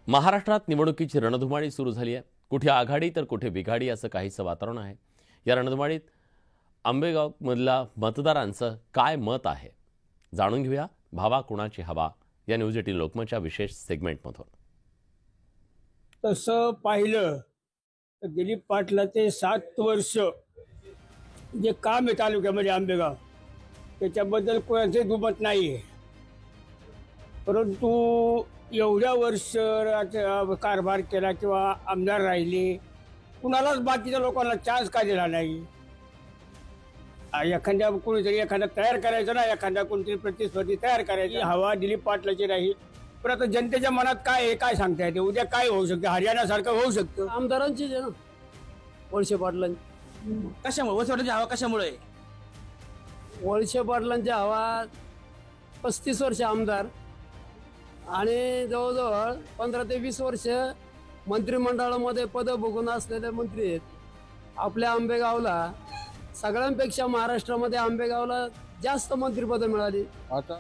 महाराष्ट्रात निवडणुकीची रणधुमाळी सुरू झाली आहे। कुठे आघाडी तर कुठे बिघाडी असं काहीसं वातावरण आहे। या रणधुमाळीत आंबेगावमधल्या मतदारांचं काय मत आहे जाणून घेऊया भावा कुणाची हवा या न्यूज 18 लोकमतच्या विशेष सेगमेंटमधून। तसं पाहिलं तर दिलीप पाटलाचे 7 वर्ष जे काम आहे तालुक्यामध्ये आंबेगाव त्याच्याबद्दल कोणाचे दुमत नाही आहे। परंतु एवढ्या वर्ष कारभार केला किंवा आमदार राहिले, कुणालाच बाकीच्या लोकांना चान्स का दिला नाही? एखाद्या कोणीतरी एखादा तयार करायचं ना, एखादा कोणतरी प्रतिस्पर्धी तयार करायची हवा दिलीप पाटलाची राहील। पण आता जनतेच्या मनात काय आहे काय सांगता येते? उद्या काय होऊ शकतं? हरियाणासारखं होऊ शकतं। आमदारांचीच आहे ना, वळसे पाटलांची। कशामुळे वळसे पाटलांची हवा कशामुळे? वळसे पाटलांची हवा 35 वर्ष आमदार आणि जवळजवळ 15 ते 20 वर्ष मंत्रिमंडळामध्ये पद भोगून असलेले मंत्री आहेत। आपल्या आंबेगावला सगळ्यांपेक्षा महाराष्ट्रामध्ये आंबेगावला जास्त मंत्रिपद मिळाली। आता